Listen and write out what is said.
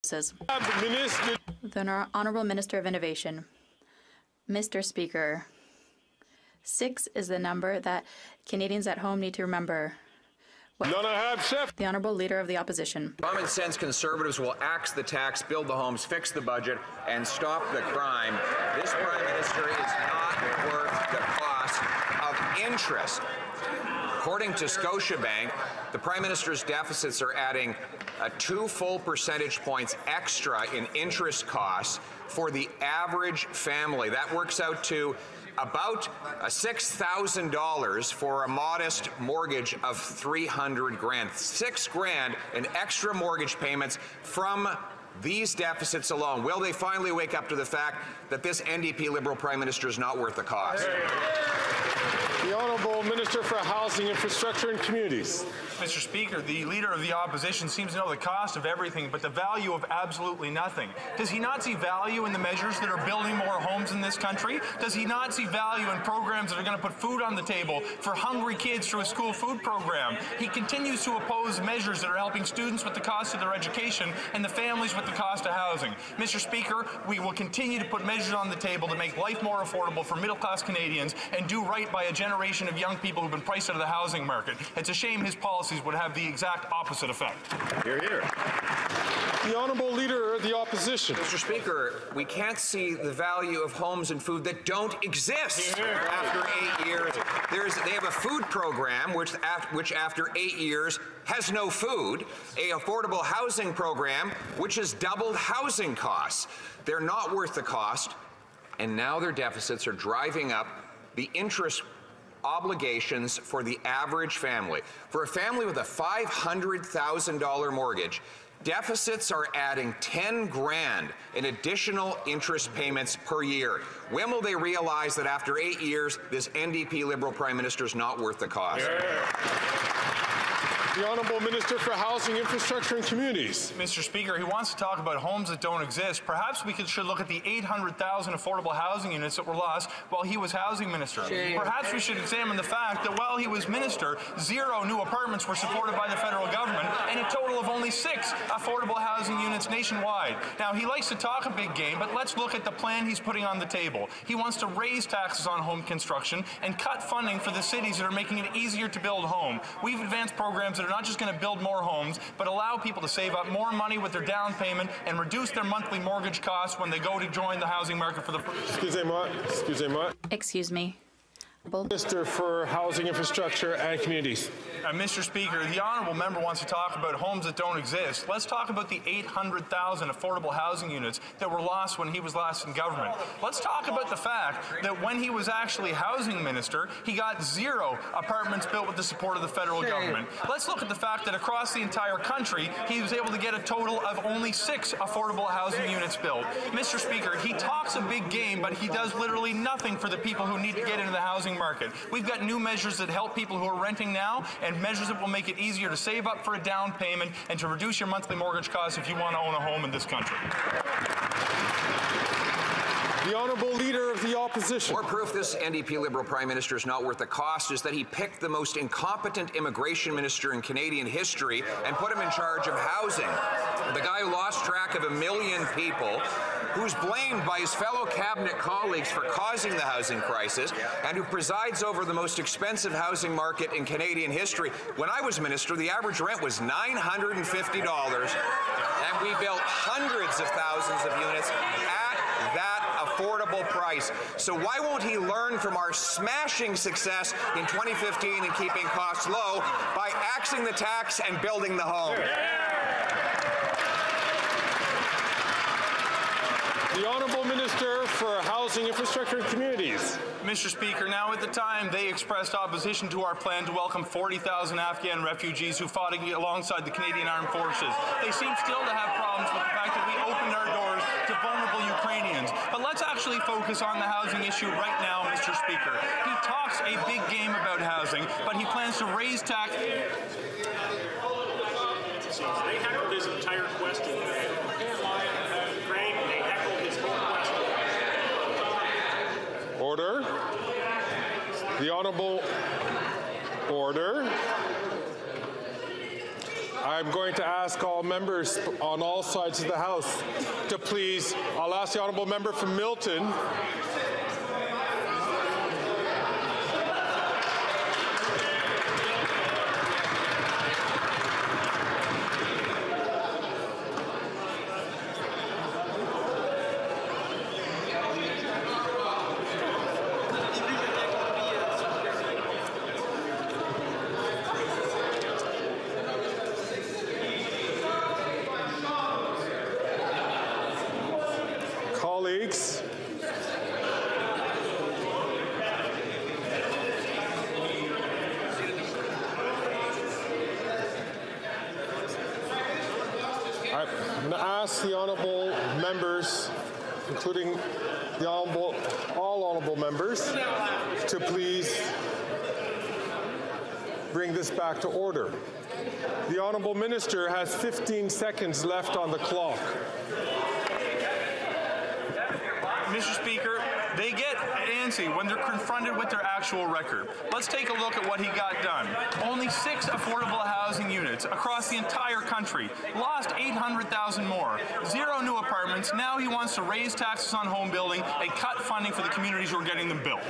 The Honourable Minister of Innovation. Mr. Speaker, 6 is the number that Canadians at home need to remember. The Honourable Leader of the Opposition. Common sense Conservatives will axe the tax, build the homes, fix the budget, and stop the crime. This Prime Minister is not worth the cost of interest. According to Scotiabank, the Prime Minister's deficits are adding 2 full percentage points extra in interest costs for the average family. That works out to about $6,000 for a modest mortgage of $300 grand. $6 grand in extra mortgage payments from these deficits alone. Will they finally wake up to the fact that this NDP Liberal Prime Minister is not worth the cost? The Honourable Minister for Housing, Infrastructure and Communities. Mr. Speaker, the Leader of the Opposition seems to know the cost of everything but the value of absolutely nothing. Does he not see value in the measures that are building more homes in this country? Does he not see value in programs that are going to put food on the table for hungry kids through a school food program? He continues to oppose measures that are helping students with the cost of their education and the families with the cost of housing. Mr. Speaker, we will continue to put measures on the table to make life more affordable for middle-class Canadians and do right by a generation of young people who've been priced out of the housing market. It's a shame his policies would have the exact opposite effect. Hear, hear. The Honourable Leader of the Opposition. Mr. Speaker, we can't see the value of homes and food that don't exist after 8 years. They have a food program which after 8 years has no food, a affordable housing program which has doubled housing costs. They're not worth the cost, and now their deficits are driving up the interest obligations for the average family. For a family with a $500,000 mortgage, deficits are adding 10 grand in additional interest payments per year. When will they realize that after 8 years, this NDP Liberal Prime Minister is not worth the cost? The Honourable Minister for Housing, Infrastructure and Communities. Mr. Speaker, he wants to talk about homes that don't exist. Perhaps we should look at the 800,000 affordable housing units that were lost while he was housing minister. Perhaps we should examine the fact that while he was minister, 0 new apartments were supported by the federal government and a total of only 6 affordable housing units nationwide. Now, he likes to talk a big game, but let's look at the plan he's putting on the table. He wants to raise taxes on home construction and cut funding for the cities that are making it easier to build home. We've advanced programs that are not just going to build more homes, but allow people to save up more money with their down payment and reduce their monthly mortgage costs when they go to join the housing market for the... Excuse me. Minister for Housing, Infrastructure and Communities. Mr. Speaker, the honourable member wants to talk about homes that don't exist. Let's talk about the 800,000 affordable housing units that were lost when he was last in government. Let's talk about the fact that when he was actually housing minister, he got 0 apartments built with the support of the federal government. Let's look at the fact that across the entire country, he was able to get a total of only 6 affordable housing units built. Mr. Speaker, he talks a big game, but he does literally nothing for the people who need to get into the housing market. We've got new measures that help people who are renting now and measures that will make it easier to save up for a down payment and to reduce your monthly mortgage costs if you want to own a home in this country. The Honourable Leader of the Opposition. More proof this NDP Liberal Prime Minister is not worth the cost is that he picked the most incompetent immigration minister in Canadian history and put him in charge of housing. The guy who lost track of 1 million people, who's blamed by his fellow cabinet colleagues for causing the housing crisis, and who presides over the most expensive housing market in Canadian history. When I was minister, the average rent was $950, and we built hundreds of thousands of units at that affordable price. So why won't he learn from our smashing success in 2015 in keeping costs low by axing the tax and building the home? The Honourable Minister for Housing, Infrastructure and Communities. Mr. Speaker, now at the time they expressed opposition to our plan to welcome 40,000 Afghan refugees who fought alongside the Canadian Armed Forces. They seem still to have problems with the fact that we opened our doors to vulnerable Ukrainians. But let's actually focus on the housing issue right now, Mr. Speaker. He talks a big game about housing, but he plans to raise taxes. They heckled his entire question. Order. The Honourable Order. I'm going to ask all members on all sides of the House to please, I'll ask the honourable member from Milton. Colleagues, I'm going to ask the honourable members, including all honourable members, to please bring this back to order. The honourable minister has 15 seconds left on the clock. Mr. Speaker, they get antsy when they're confronted with their actual record. Let's take a look at what he got done. Only 6 affordable housing units across the entire country. Lost 800,000 more. 0 new apartments. Now he wants to raise taxes on home building and cut funding for the communities who are getting them built.